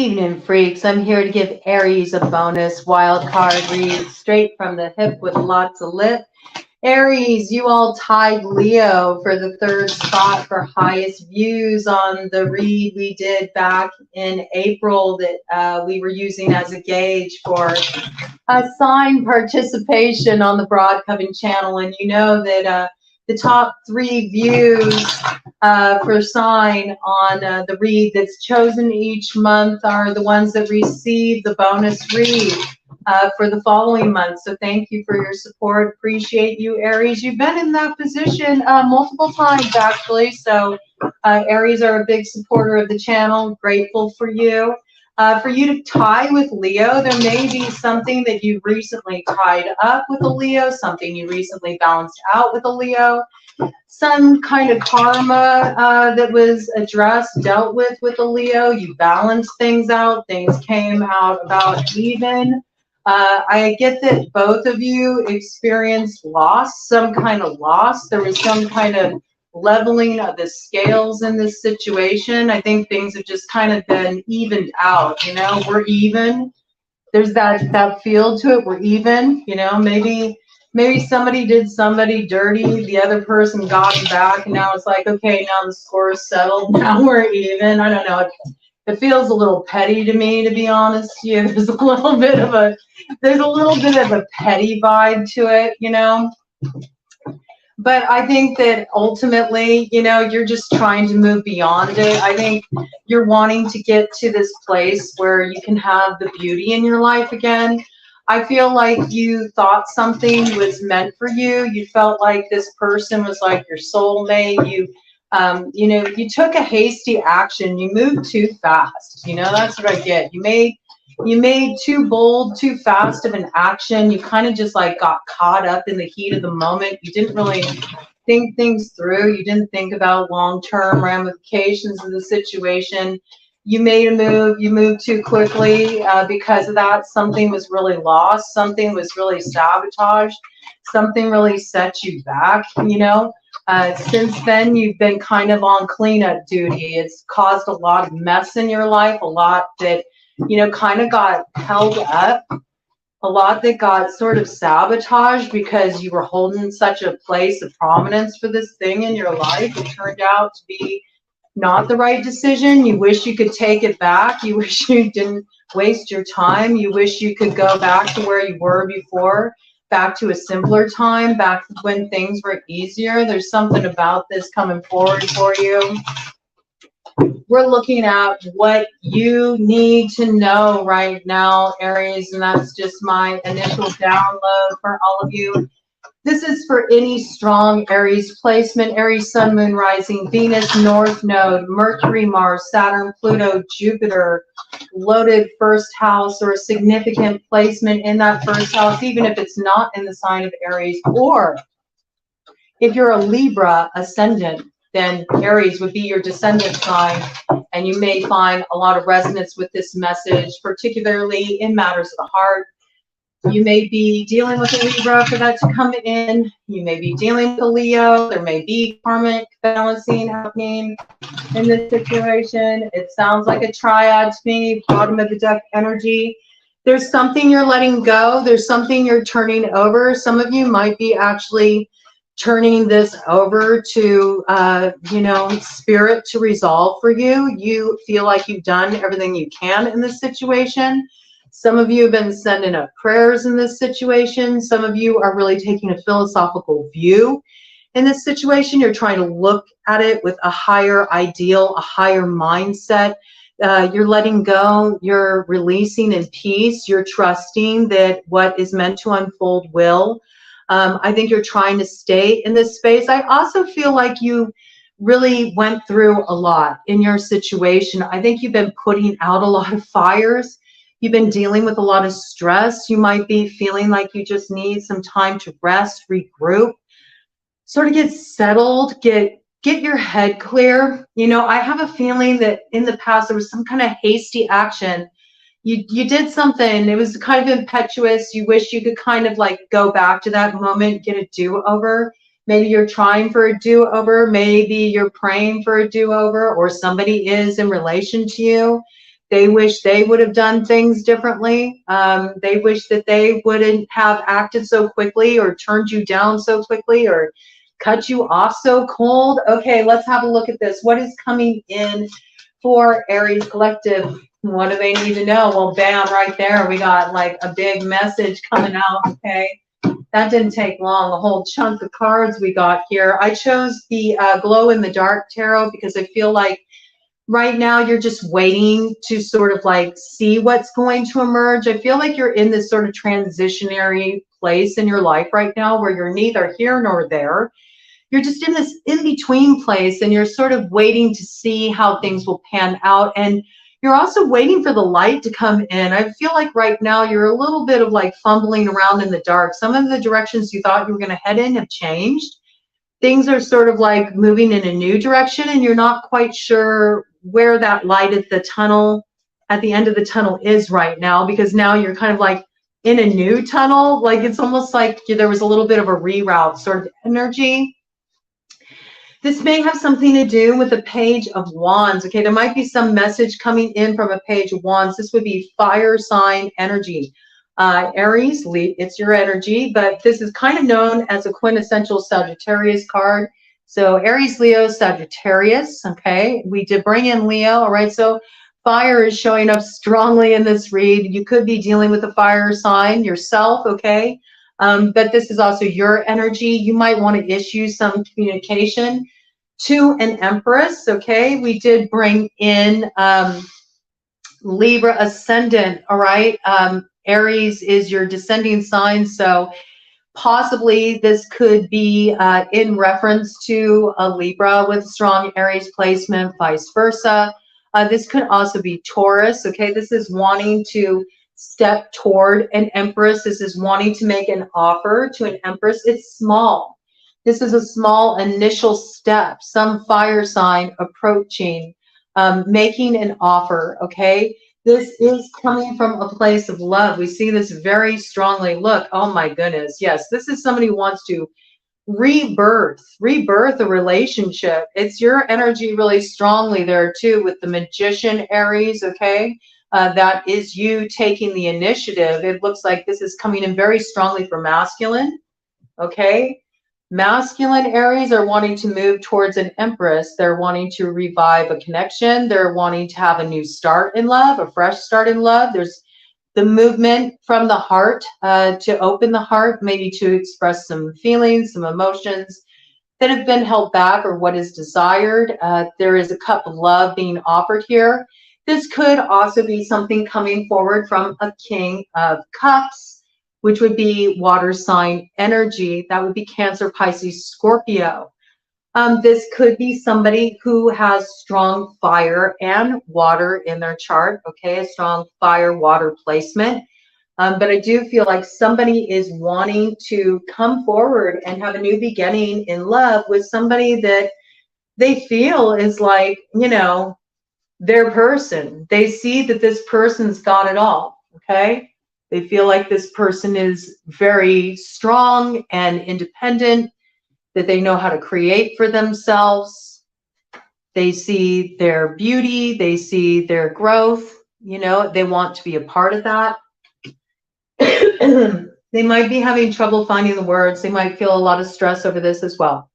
evening, freaks. I'm here to give Aries a bonus wild card read straight from the hip with lots of lip. Aries, you all tied Leo for the third spot for highest views on the read we did back in April that we were using as a gauge for a sign participation on the BroadCoven channel. And you know that the top 3 views for sign on the read that's chosen each month are the ones that receive the bonus read for the following month. So thank you for your support. Appreciate you, Aries. You've been in that position multiple times, actually. So Aries are a big supporter of the channel. Grateful for you. For you to tie with Leo, there may be something that you recently tied up with a Leo, something you recently balanced out with a Leo, some kind of karma that was addressed, dealt with a Leo. You balanced things out. Things came out about even. I get that both of you experienced loss, some kind of loss. There was some kind of leveling of the scales in this situation. I think things have just kind of been evened out. You know, we're even. There's that feel to it. We're even. You know, maybe somebody did somebody dirty. The other person got them back, and now it's like, okay, now the score is settled. Now we're even. I don't know. It feels a little petty to me, to be honest. Yeah, there's a little bit of a petty vibe to it, you know. But I think that ultimately, you know, you're just trying to move beyond it. I think you're wanting to get to this place where you can have the beauty in your life again. I feel like you thought something was meant for you. You felt like this person was like your soulmate. You know, you took a hasty action. You moved too fast. You know, that's what I get. You made too bold, too fast of an action. You kind of just like got caught up in the heat of the moment. You didn't really think things through. You didn't think about long-term ramifications of the situation. You made a move. You moved too quickly. Because of that, something was really lost. Something was really sabotaged. Something really set you back, you know. Since then, you've been kind of on cleanup duty. It's caused a lot of mess in your life, a lot that, you know, kind of got held up, a lot that got sort of sabotaged because you were holding such a place of prominence for this thing in your life. It turned out to be not the right decision. You wish you could take it back. You wish you didn't waste your time. You wish you could go back to where you were before, back to a simpler time, back when things were easier. There's something about this coming forward for you. We're looking at what you need to know right now, Aries, and that's just my initial download for all of you. This is for any strong Aries placement: Aries, Sun, Moon, Rising, Venus, North Node, Mercury, Mars, Saturn, Pluto, Jupiter, loaded first house, or a significant placement in that first house, even if it's not in the sign of Aries. Or if you're a Libra ascendant, then Aries would be your descendant sign, and you may find a lot of resonance with this message, particularly in matters of the heart. You may be dealing with a Libra for that to come in. You may be dealing with a Leo. There may be karmic balancing happening in this situation. It sounds like a triad to me, bottom of the deck energy. There's something you're letting go. There's something you're turning over. Some of you might be actually turning this over to, you know, spirit to resolve for you. You feel like you've done everything you can in this situation. Some of you have been sending up prayers in this situation. Some of you are really taking a philosophical view in this situation. You're trying to look at it with a higher ideal, a higher mindset. You're letting go. You're releasing in peace. You're trusting that what is meant to unfold will. I think you're trying to stay in this space. I also feel like you really went through a lot in your situation. I think you've been putting out a lot of fires. You've been dealing with a lot of stress. You might be feeling like you just need some time to rest, regroup, sort of get settled, get your head clear. You know, I have a feeling that in the past there was some kind of hasty action. You did something, it was kind of impetuous. You wish you could kind of like go back to that moment, get a do-over. Maybe you're trying for a do-over. Maybe you're praying for a do-over, or somebody is in relation to you. They wish they would have done things differently. They wish that they wouldn't have acted so quickly or turned you down so quickly or cut you off so cold. Okay, let's have a look at this. What is coming in for Aries Collective? What do they need to know? Well, bam, right there. We got like a big message coming out, okay? That didn't take long, a whole chunk of cards we got here. I chose the Glow in the Dark Tarot because I feel like right now you're just waiting to sort of like see what's going to emerge. I feel like you're in this sort of transitionary place in your life right now where you're neither here nor there. You're just in this in-between place and you're sort of waiting to see how things will pan out. And you're also waiting for the light to come in. I feel like right now you're a little bit of like fumbling around in the dark. Some of the directions you thought you were going to head in have changed. Things are sort of like moving in a new direction and you're not quite sure where that light at the tunnel, at the end of the tunnel is right now, because now you're kind of like in a new tunnel. Like it's almost like there was a little bit of a reroute sort of energy. This may have something to do with the Page of Wands. Okay, there might be some message coming in from a Page of Wands. This would be fire sign energy. Aries, it's your energy, but this is kind of known as a quintessential Sagittarius card. So Aries, Leo, Sagittarius, okay? We did bring in Leo, all right? So fire is showing up strongly in this read. You could be dealing with a fire sign yourself, okay? But this is also your energy. You might want to issue some communication to an Empress, okay? We did bring in Libra Ascendant, all right? Aries is your descending sign, so possibly this could be in reference to a Libra with strong Aries placement, vice versa. This could also be Taurus, okay? This is wanting to step toward an Empress. This is wanting to make an offer to an Empress. It's small. This is a small initial step, some fire sign approaching, making an offer, okay? This is coming from a place of love. We see this very strongly. Look, oh my goodness. Yes, this is somebody who wants to rebirth a relationship. It's your energy really strongly there too with the Magician, Aries, okay? That is you taking the initiative. It looks like this is coming in very strongly for masculine, okay? Masculine Aries are wanting to move towards an Empress. They're wanting to revive a connection. They're wanting to have a new start in love, a fresh start in love. There's the movement from the heart to open the heart, maybe to express some feelings, some emotions that have been held back or what is desired. There is a cup of love being offered here. This could also be something coming forward from a King of Cups, which would be water sign energy. That would be Cancer, Pisces, Scorpio. This could be somebody who has strong fire and water in their chart, okay, a strong fire-water placement. But I do feel like somebody is wanting to come forward and have a new beginning in love with somebody that they feel is like, you know, their person. They see that this person's got it all, okay? They feel like this person is very strong and independent, that they know how to create for themselves. They see their beauty, they see their growth, you know, they want to be a part of that. They might be having trouble finding the words. They might feel a lot of stress over this as well.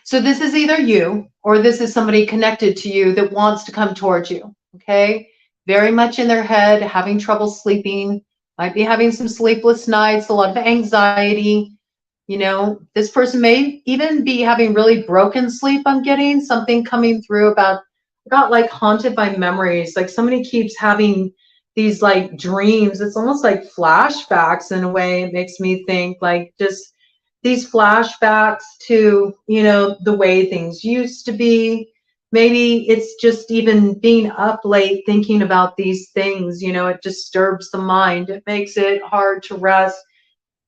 So this is either you or this is somebody connected to you that wants to come towards you, okay? Very much in their head, having trouble sleeping, might be having some sleepless nights, a lot of anxiety. You know, this person may even be having really broken sleep. I'm getting something coming through about like haunted by memories. Like somebody keeps having these like dreams. It's almost like flashbacks in a way. It makes me think like just these flashbacks to, you know, the way things used to be. Maybe it's just even being up late thinking about these things, you know, it disturbs the mind. It makes it hard to rest.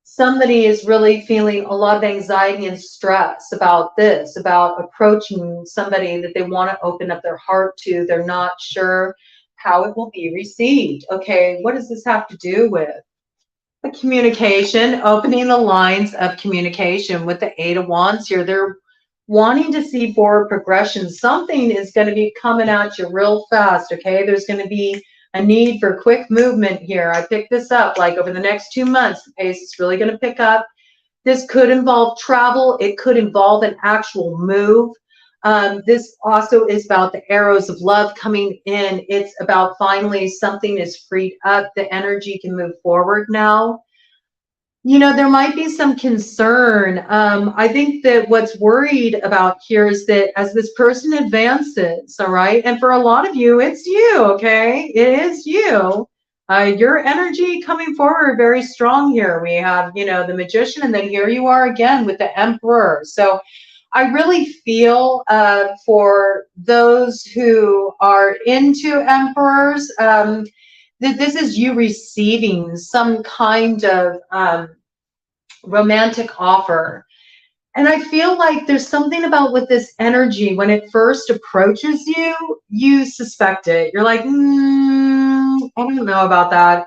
Somebody is really feeling a lot of anxiety and stress about this, about approaching somebody that they want to open up their heart to. They're not sure how it will be received. Okay, what does this have to do with? The communication, opening the lines of communication with the Eight of Wands here. They're wanting to see forward progression. Something is going to be coming at you real fast, okay? There's going to be a need for quick movement here. I picked this up like over the next 2 months. The pace is really going to pick up. This could involve travel. It could involve an actual move. This also is about the arrows of love coming in. It's about finally something is freed up. The energy can move forward now. You know, there might be some concern. I think that what's worried about here is that as this person advances, all right, and for a lot of you, it's you, okay? It is you. Your energy coming forward very strong here. We have, you know, the Magician, and then here you are again with the Emperor. So I really feel for those who are into Emperors, this is you receiving some kind of romantic offer. And I feel like there's something about with this energy, when it first approaches you, you suspect it. You're like, I don't know about that.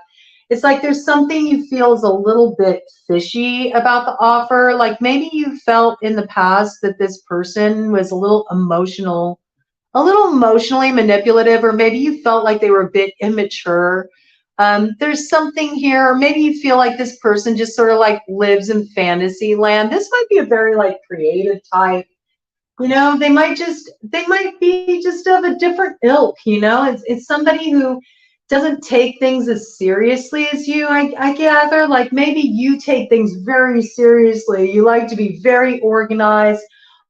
It's like there's something you feel is a little bit fishy about the offer. Like maybe you felt in the past that this person was a little emotionally manipulative, or maybe you felt like they were a bit immature. There's something here. Maybe you feel like this person just sort of like lives in fantasy land. This might be a very like creative type. You know, they might be just of a different ilk. You know, it's somebody who doesn't take things as seriously as you. I gather, like maybe you take things very seriously. You like to be very organized,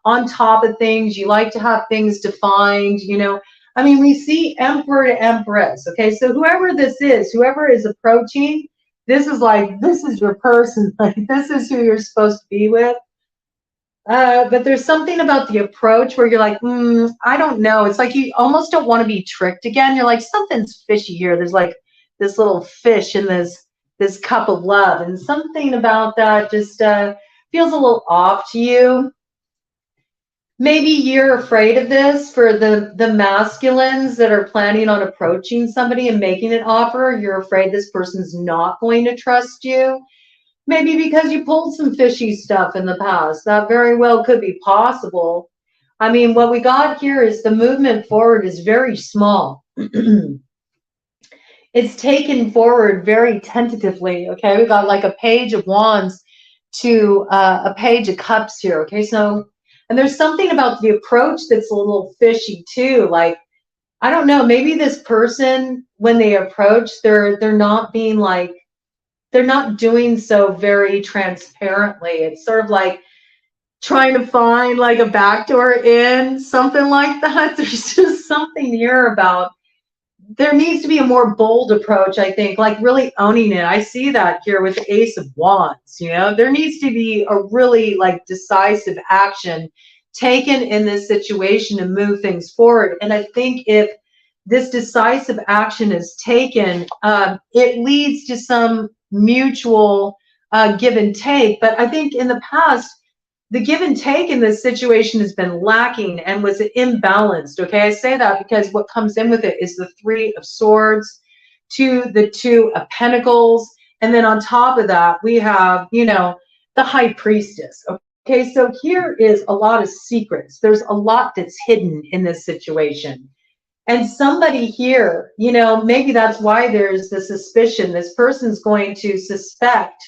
on top of things. You like to have things defined, you know. I mean, we see Emperor to Empress, okay? So whoever this is, whoever is approaching, this is like, this is your person. Like, this is who you're supposed to be with. But there's something about the approach where you're like, I don't know. It's like you almost don't want to be tricked again. You're like, something's fishy here. There's like this little fish in this cup of love. And something about that just feels a little off to you. Maybe you're afraid of this for the masculines that are planning on approaching somebody and making an offer. You're afraid this person's not going to trust you. Maybe because you pulled some fishy stuff in the past. That very well could be possible. I mean, what we got here is the movement forward is very small. It's taken forward very tentatively, okay? We got like a page of wands to a page of cups here, okay? So, and there's something about the approach that's a little fishy too. Like, I don't know, maybe this person, when they approach, they're not being like, they're not doing so very transparently. It's sort of like trying to find like a backdoor in, something like that. There's just something here about, there needs to be a more bold approach, I think, like really owning it. I see that here with the Ace of Wands, you know, there needs to be a really like decisive action taken in this situation to move things forward. And I think if this decisive action is taken, it leads to some mutual give and take. But I think in the past, the give and take in this situation has been lacking and was imbalanced. Okay, I say that because what comes in with it is the Three of Swords to the Two of Pentacles. And then on top of that, we have, you know, the High Priestess. Okay, so here is a lot of secrets. There's a lot that's hidden in this situation. And somebody here, you know, maybe that's why there's the suspicion. This person's going to suspect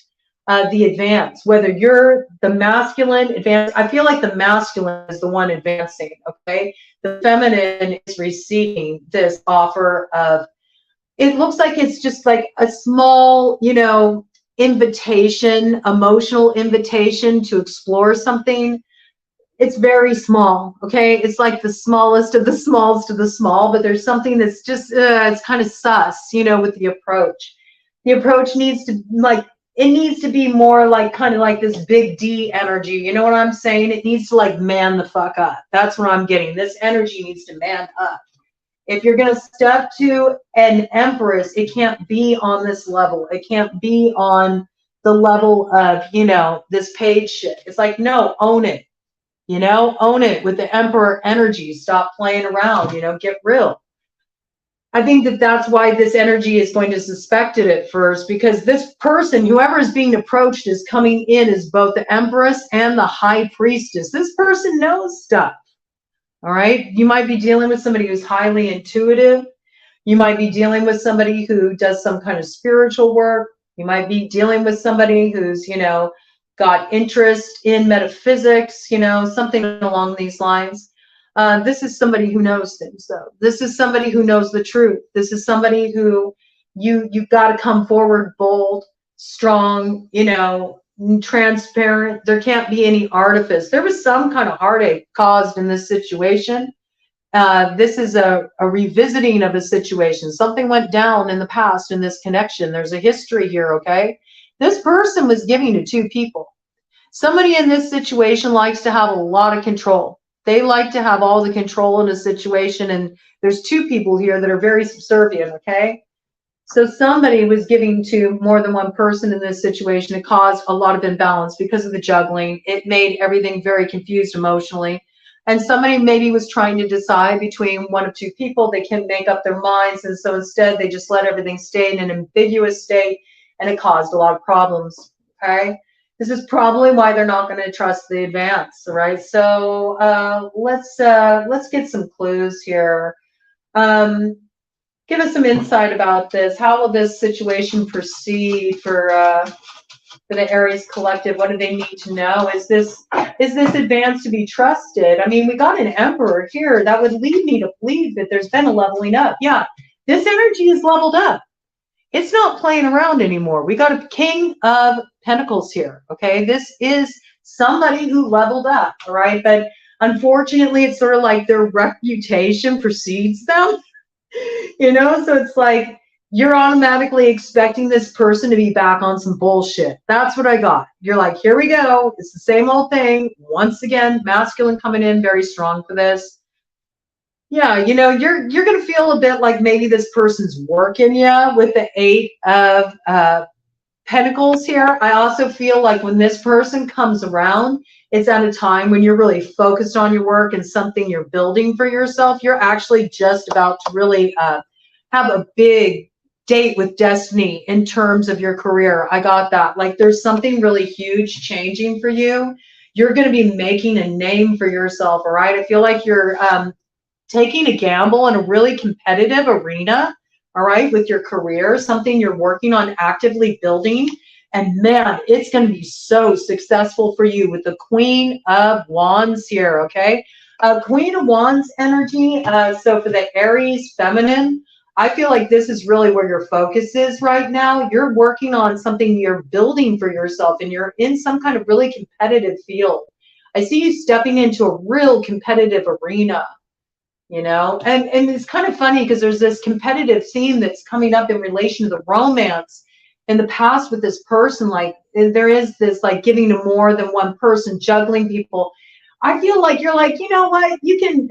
the advance, whether you're the masculine advance. I feel like the masculine is the one advancing, okay? The feminine is receiving this offer of, it looks like it's just like a small, you know, invitation, emotional invitation to explore something. It's very small, okay? It's like the smallest of the smallest of the small, but there's something that's just, it's kind of sus, you know, with the approach. The approach needs to, like, it needs to be more like kind of like this big D energy. You know what I'm saying? It needs to like man the fuck up. That's what I'm getting. This energy needs to man up. If you're going to step to an Empress, it can't be on this level. It can't be on the level of, you know, this page shit. It's like, no, own it. You know, own it with the Emperor energy. Stop playing around, you know, get real. I think that that's why this energy is going to suspect it at first, because this person, whoever is being approached, is coming in as both the Empress and the High Priestess. This person knows stuff, all right? You might be dealing with somebody who's highly intuitive. You might be dealing with somebody who does some kind of spiritual work. You might be dealing with somebody who's, you know, got interest in metaphysics, you know, something along these lines. This is somebody who knows things, though. This is somebody who knows the truth. This is somebody who you've got to come forward bold, strong, you know, transparent. There can't be any artifice. There was some kind of heartache caused in this situation. This is a revisiting of a situation. Something went down in the past in this connection. There's a history here, okay? This person was giving to two people. Somebody in this situation likes to have a lot of control. They like to have all the control in a situation, and there's two people here that are very subservient, okay? So somebody was giving to more than one person in this situation. It caused a lot of imbalance because of the juggling. It made everything very confused emotionally. And somebody maybe was trying to decide between one of two people. They can't make up their minds, and so instead they just let everything stay in an ambiguous state, and it caused a lot of problems, okay? This is probably why they're not going to trust the advance, right? So let's get some clues here. Give us some insight about this. How will this situation proceed for the Aries collective? What do they need to know? Is this advance to be trusted? I mean, we got an Emperor here. That would lead me to believe that there's been a leveling up. Yeah, this energy is leveled up. It's not playing around anymore. We got a King of Pentacles here, okay? This is somebody who leveled up, all right? But unfortunately, it's sort of like their reputation precedes them, you know? So it's like you're automatically expecting this person to be back on some bullshit. That's what I got. You're like, here we go. It's the same old thing. Once again, masculine coming in very strong for this. Yeah, you know, you're going to feel a bit like maybe this person's working you with the 8 of Pentacles here. I also feel like when this person comes around, it's at a time when you're really focused on your work and something you're building for yourself. You're actually just about to really have a big date with destiny in terms of your career. I got that. Like there's something really huge changing for you. You're going to be making a name for yourself, all right? I feel like you're taking a gamble in a really competitive arena, all right, with your career, something you're working on actively building. And man, it's going to be so successful for you with the Queen of Wands here, okay? Queen of Wands energy. So for the Aries feminine, I feel like this is really where your focus is right now. You're working on something you're building for yourself, and you're in some kind of really competitive field. I see you stepping into a real competitive arena. You know, and it's kind of funny because there's this competitive theme that's coming up in relation to the romance in the past with this person. Like there is this like giving to more than one person, juggling people. I feel like you're like, you know what, you can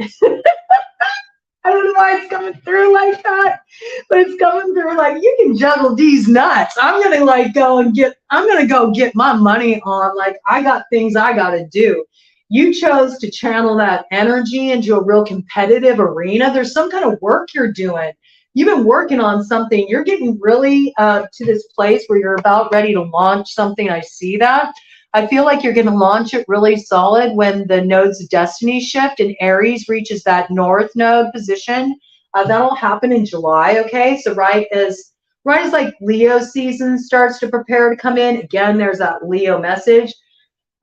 I don't know why it's coming through like that, but it's coming through like you can juggle these nuts. I'm gonna go get my money on, like I got things I gotta do. You chose to channel that energy into a real competitive arena. There's some kind of work you're doing. You've been working on something. You're getting really to this place where you're about ready to launch something. I see that. I feel like you're going to launch it really solid when the nodes of destiny shift and Aries reaches that north node position. That'll happen in July, okay? So right as like Leo season starts to prepare to come in, again, there's that Leo message.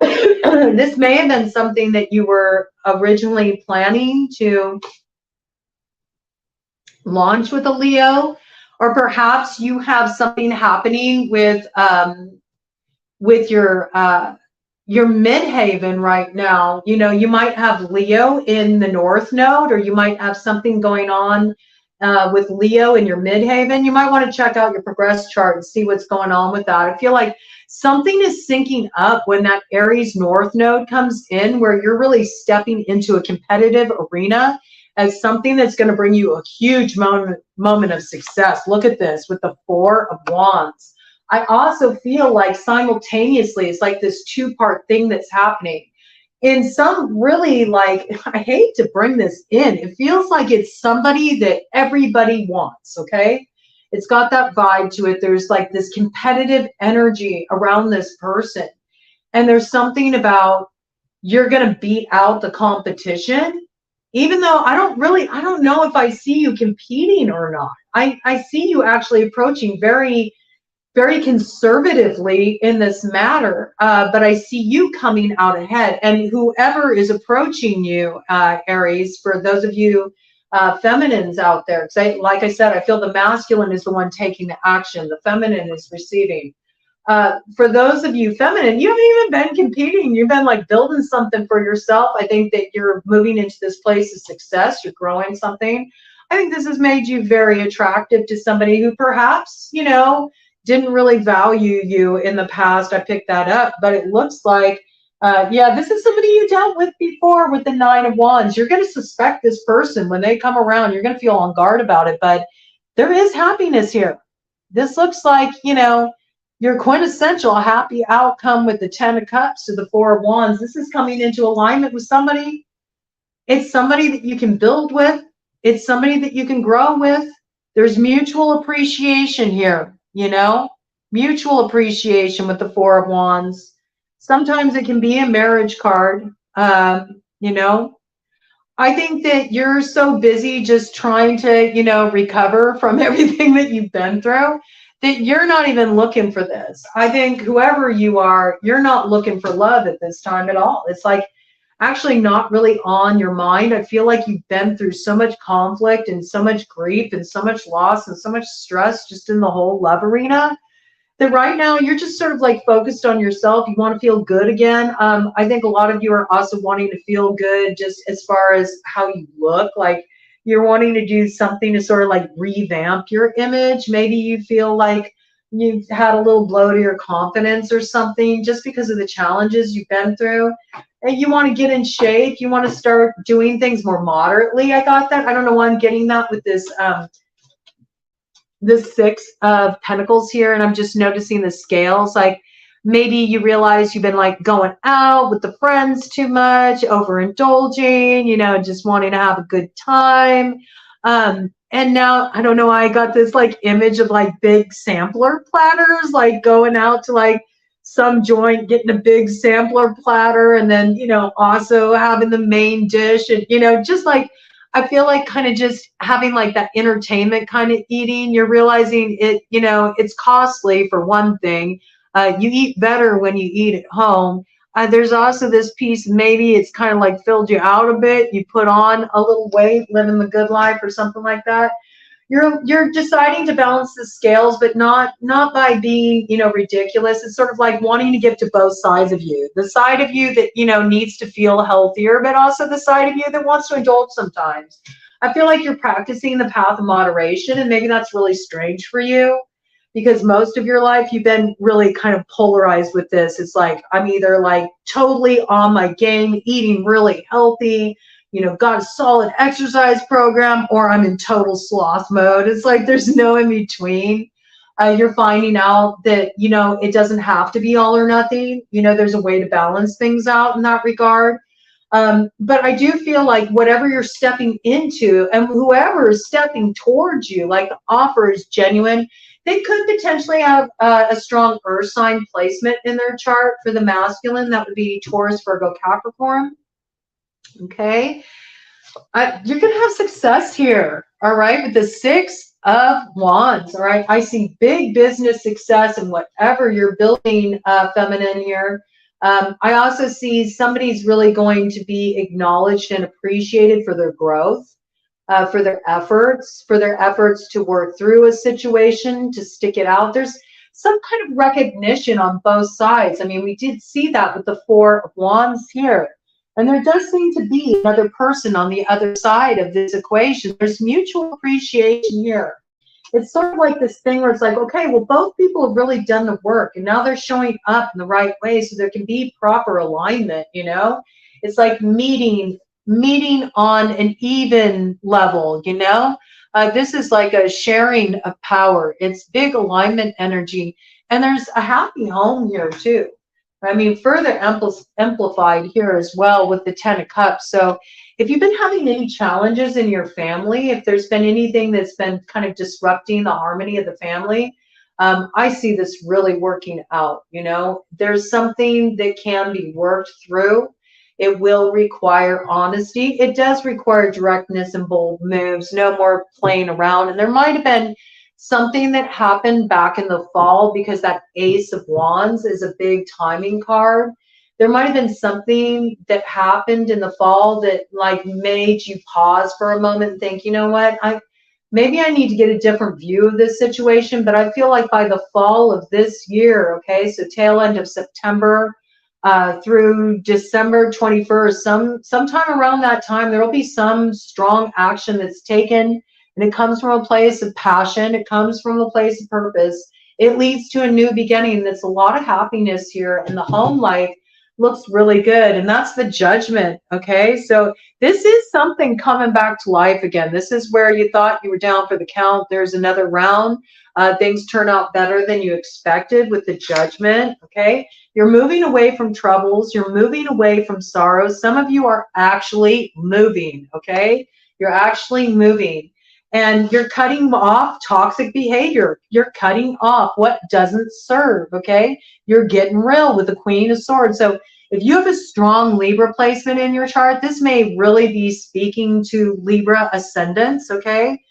This may have been something that you were originally planning to launch with a Leo, or perhaps you have something happening with your midhaven right now. You know, you might have Leo in the north node, or you might have something going on with Leo in your midhaven. You might want to check out your progress chart and see what's going on with that. I feel like something is syncing up when that Aries north node comes in, where you're really stepping into a competitive arena as something that's going to bring you a huge moment of success. Look at this with the 4 of Wands. I also feel like simultaneously, it's like this two-part thing that's happening. in some really, like, I hate to bring this in. It feels like it's somebody that everybody wants, okay? It's got that vibe to it. There's like this competitive energy around this person. And there's something about you're going to beat out the competition, even though I don't know if I see you competing or not. I see you actually approaching very, very conservatively in this matter, but I see you coming out ahead. And whoever is approaching you, Aries, for those of you feminines out there, because like I said, I feel the masculine is the one taking the action, the feminine is receiving. For those of you feminine, you haven't even been competing. You've been like building something for yourself. I think that you're moving into this place of success. You're growing something. I think this has made you very attractive to somebody who perhaps, you know, didn't really value you in the past. I picked that up, but it looks like, yeah, this is somebody you dealt with before with the 9 of Wands. You're going to suspect this person when they come around. You're going to feel on guard about it, but there is happiness here. This looks like, you know, your quintessential happy outcome with the 10 of Cups to the 4 of Wands. This is coming into alignment with somebody. It's somebody that you can build with. It's somebody that you can grow with. There's mutual appreciation here. You know, mutual appreciation with the 4 of Wands. Sometimes it can be a marriage card. You know, I think that you're so busy just trying to, you know, recover from everything that you've been through that you're not even looking for this. I think whoever you are, you're not looking for love at this time at all. It's like actually not really on your mind. I feel like you've been through so much conflict and so much grief and so much loss and so much stress just in the whole love arena that right now you're just sort of like focused on yourself. You want to feel good again. I think a lot of you are also wanting to feel good just as far as how you look. Like you're wanting to do something to sort of like revamp your image. Maybe you feel like you've had a little blow to your confidence or something just because of the challenges you've been through. And you want to get in shape. You want to start doing things more moderately. I got that. I don't know why I'm getting that with this this 6 of Pentacles here, and I'm just noticing the scales. Like maybe you realize you've been like going out with the friends too much, overindulging, you know, just wanting to have a good time. And now I don't know why I got this like image of like big sampler platters, like going out to like some joint, getting a big sampler platter, and then, you know, also having the main dish, and, you know, just like, I feel like kind of just having like that entertainment kind of eating. You're realizing it, you know, it's costly for one thing. You eat better when you eat at home. There's also this piece, maybe it's kind of like filled you out a bit. You put on a little weight, living the good life or something like that. You're deciding to balance the scales, but not by being, you know, ridiculous. It's sort of like wanting to give to both sides of you. The side of you that, you know, needs to feel healthier, but also the side of you that wants to indulge sometimes. I feel like you're practicing the path of moderation, and maybe that's really strange for you because most of your life you've been really kind of polarized with this. It's like, I'm either like totally on my game, eating really healthy, you know, got a solid exercise program, or I'm in total sloth mode. It's like there's no in between. You're finding out that, you know, it doesn't have to be all or nothing. You know, there's a way to balance things out in that regard. But I do feel like whatever you're stepping into and whoever is stepping towards you, like the offer is genuine. They could potentially have a strong earth sign placement in their chart for the masculine. That would be Taurus, Virgo, Capricorn. Okay, you're going to have success here, all right, with the 6 of Wands, all right? I see big business success in whatever you're building, feminine here. I also see somebody's really going to be acknowledged and appreciated for their growth, for their efforts to work through a situation, to stick it out. There's some kind of recognition on both sides. I mean, we did see that with the 4 of Wands here. And there does seem to be another person on the other side of this equation. There's mutual appreciation here. It's sort of like this thing where it's like, okay, well, both people have really done the work, and now they're showing up in the right way so there can be proper alignment, you know? It's like meeting on an even level, you know? This is like a sharing of power. It's big alignment energy. And there's a happy home here, too. I mean, further amplified here as well with the Ten of Cups. So if you've been having any challenges in your family, if there's been anything that's been kind of disrupting the harmony of the family, I see this really working out. You know, there's something that can be worked through. It will require honesty. It does require directness and bold moves, no more playing around. And there might have been something that happened back in the fall, because that Ace of Wands is a big timing card. There might have been something that happened in the fall that like made you pause for a moment and think, you know what, maybe I need to get a different view of this situation. But I feel like by the fall of this year, okay, so tail end of September through December 21st, sometime around that time, there will be some strong action that's taken. And it comes from a place of passion. It comes from a place of purpose. It leads to a new beginning. There's a lot of happiness here, and the home life looks really good. And that's the Judgment, okay? So this is something coming back to life again. This is where you thought you were down for the count. There's another round. Things turn out better than you expected with the Judgment, okay? You're moving away from troubles. You're moving away from sorrows. Some of you are actually moving, okay? You're actually moving. And you're cutting off toxic behavior. You're cutting off what doesn't serve, okay? You're getting real with the Queen of Swords. So if you have a strong Libra placement in your chart, this may really be speaking to Libra ascendants, okay?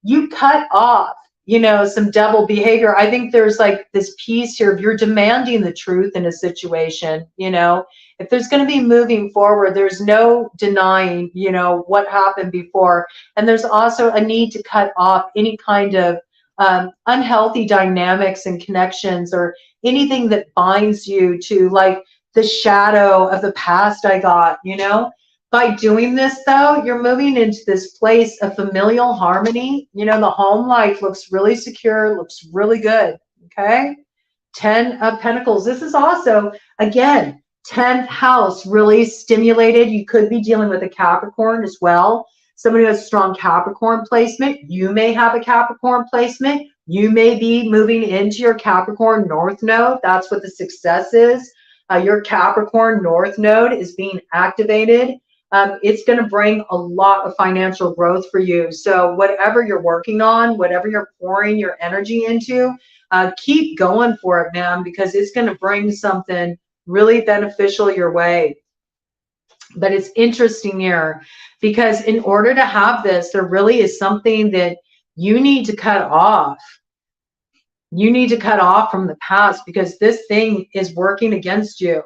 You cut off, you know, some devil behavior. I think there's like this piece here of you're demanding the truth in a situation, you know. If there's going to be moving forward, there's no denying, you know, what happened before. And there's also a need to cut off any kind of unhealthy dynamics and connections, or anything that binds you to like the shadow of the past I got, you know. By doing this, though, you're moving into this place of familial harmony. You know, the home life looks really secure, looks really good, okay? 10 of Pentacles. This is also, again, 10th house, really stimulated. You could be dealing with a Capricorn as well. Somebody who has strong Capricorn placement. You may have a Capricorn placement. You may be moving into your Capricorn North Node. That's what the success is. Your Capricorn North Node is being activated. It's going to bring a lot of financial growth for you. So whatever you're working on, whatever you're pouring your energy into, keep going for it, man, because it's going to bring something really beneficial your way. But it's interesting here, because in order to have this, there really is something that you need to cut off. You need to cut off from the past, because this thing is working against you.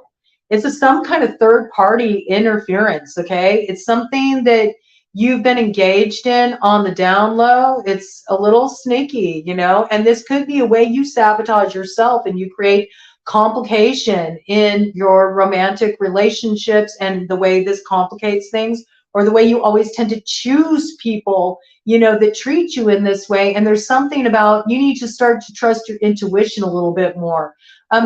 It's some kind of third party interference, okay? It's something that you've been engaged in on the down low. It's a little sneaky, you know, and this could be a way you sabotage yourself and you create complication in your romantic relationships, and the way this complicates things, or the way you always tend to choose people, you know, that treat you in this way. And there's something about, you need to start to trust your intuition a little bit more.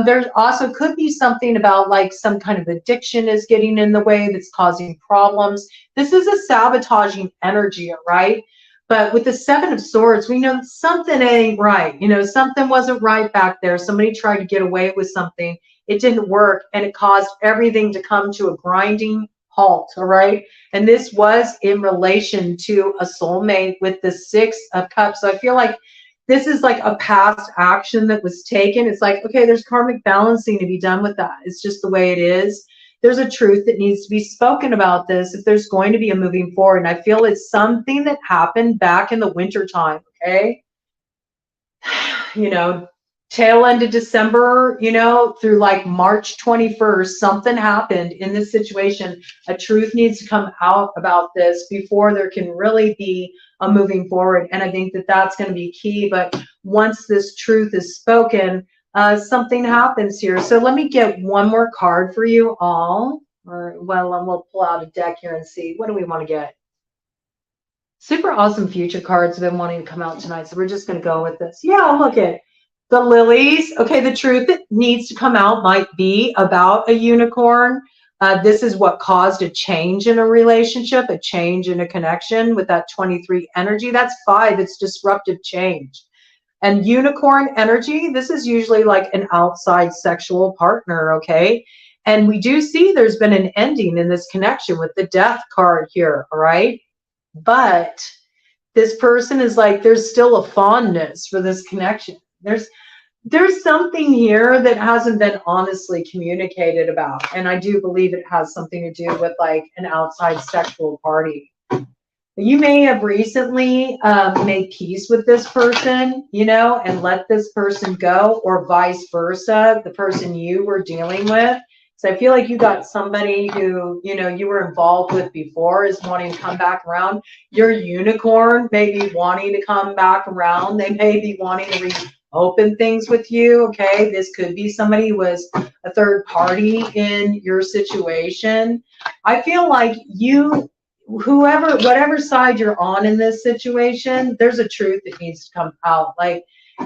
There's also could be something about like some kind of addiction is getting in the way that's causing problems. This is a sabotaging energy, right? But with the Seven of Swords, we know something ain't right. You know, something wasn't right back there. Somebody tried to get away with something. It didn't work, and it caused everything to come to a grinding halt, all right? And this was in relation to a soulmate with the Six of Cups. So I feel like this is like a past action that was taken. It's like, okay, there's karmic balancing to be done with that. It's just the way it is. There's a truth that needs to be spoken about this if there's going to be a moving forward. And I feel it's something that happened back in the winter time, okay? You know, tail end of December, you know, through like March 21st, something happened in this situation. A truth needs to come out about this before there can really be a moving forward. And I think that that's going to be key. But once this truth is spoken, something happens here. So let me get one more card for you all. Or, well, we'll pull out a deck here and see. What do we want to get? Super awesome future cards have been wanting to come out tonight. So we're just going to go with this. Yeah, look at the lilies. Okay, the truth that needs to come out might be about a unicorn. This is what caused a change in a relationship, a change in a connection with that 23 energy. That's 5. It's disruptive change. And unicorn energy, this is usually like an outside sexual partner, okay? And we do see there's been an ending in this connection with the death card here, all right? But this person is like, there's still a fondness for this connection. There's something here that hasn't been honestly communicated about. And I do believe it has something to do with like an outside sexual party. You may have recently made peace with this person, you know, and let this person go, or vice versa, the person you were dealing with. So I feel like you got somebody who, you know, you were involved with before is wanting to come back around. Your unicorn may be wanting to come back around. They may be wanting to reopen things with you, okay? This could be somebody who was a third party in your situation. I feel like you, whoever, whatever side you're on in this situation, there's a truth that needs to come out. Like,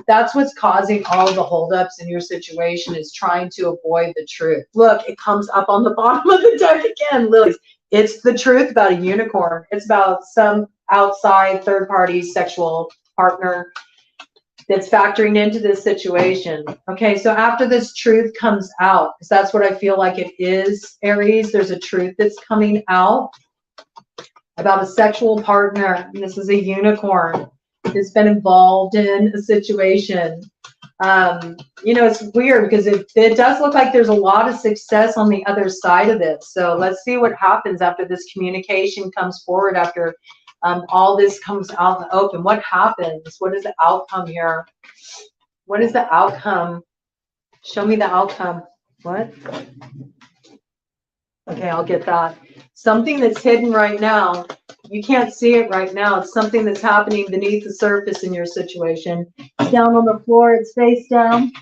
that's what's causing all the holdups in your situation, is trying to avoid the truth. Look, it comes up on the bottom of the deck again, Lilies. It's the truth about a unicorn. It's about some outside third party sexual partner that's factoring into this situation. Okay, so after this truth comes out, because that's what I feel like it is, Aries, there's a truth that's coming out about a sexual partner. And this is a unicorn that's been involved in a situation. You know, it's weird because it does look like there's a lot of success on the other side of this. So let's see what happens after this communication comes forward, after all this comes out in the open. What happens? What is the outcome here? What is the outcome? Show me the outcome. What? Okay, I'll get that. Something that's hidden right now. You can't see it right now. It's something that's happening beneath the surface in your situation. Down on the floor, it's face down.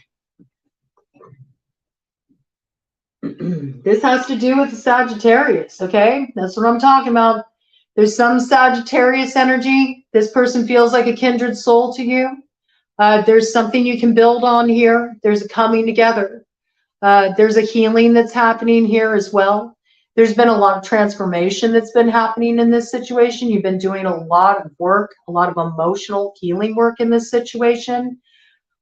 This has to do with the Sagittarius, okay? That's what I'm talking about. There's some Sagittarius energy. This person feels like a kindred soul to you. There's something you can build on here. There's a coming together. There's a healing that's happening here as well. There's been a lot of transformation that's been happening in this situation. You've been doing a lot of work, a lot of emotional healing work in this situation.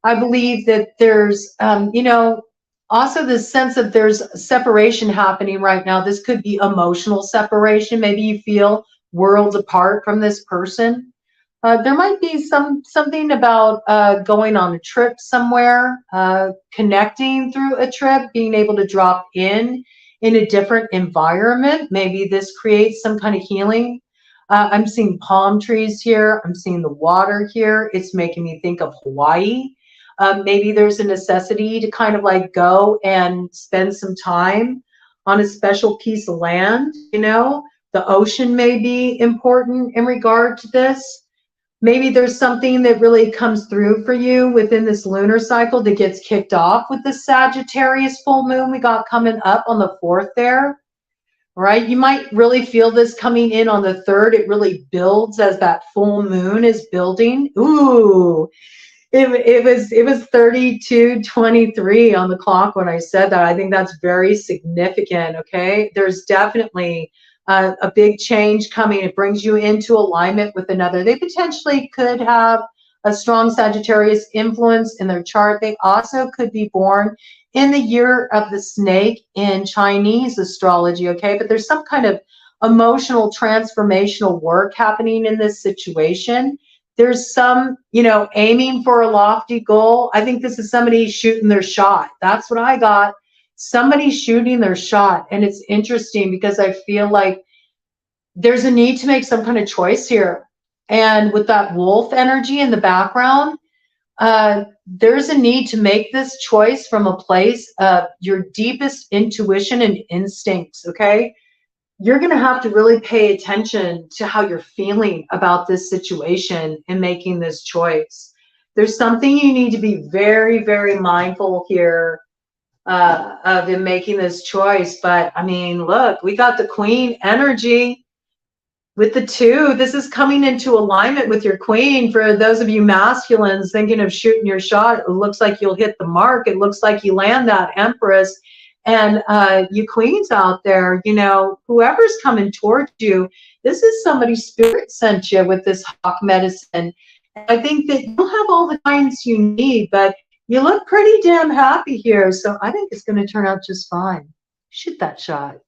I believe that there's, you know, also this sense of there's separation happening right now. This could be emotional separation. Maybe you feel worlds apart from this person. There might be something about going on a trip somewhere, connecting through a trip, being able to drop in a different environment. Maybe this creates some kind of healing. I'm seeing palm trees here. I'm seeing the water here. It's making me think of Hawaii. Maybe there's a necessity to kind of like go and spend some time on a special piece of land, you know. The ocean may be important in regard to this. Maybe there's something that really comes through for you within this lunar cycle that gets kicked off with the Sagittarius full moon we got coming up on the 4th there, right? You might really feel this coming in on the 3rd. It really builds as that full moon is building. Ooh, it was 32:23 on the clock when I said that. I think that's very significant, okay? There's definitely a big change coming. It brings you into alignment with another. They potentially could have a strong Sagittarius influence in their chart. They also could be born in the year of the snake in Chinese astrology, okay? But there's some kind of emotional transformational work happening in this situation. There's some, you know, aiming for a lofty goal. I think this is somebody shooting their shot. That's what I got. Somebody shooting their shot. And it's interesting because I feel like there's a need to make some kind of choice here. And with that wolf energy in the background, there's a need to make this choice from a place of your deepest intuition and instincts, okay? You're going to have to really pay attention to how you're feeling about this situation in making this choice. There's something you need to be very, very mindful here of in making this choice. But I mean, look, we got the Queen energy with the 2. This is coming into alignment with your Queen. For those of you masculines thinking of shooting your shot, it looks like you'll hit the mark. It looks like you land that Empress. And you Queens out there, you know, whoever's coming towards you, this is somebody Spirit sent you with this hawk medicine. I think that you'll have all the kinds you need, but you look pretty damn happy here. So I think it's going to turn out just fine. Shoot that shot.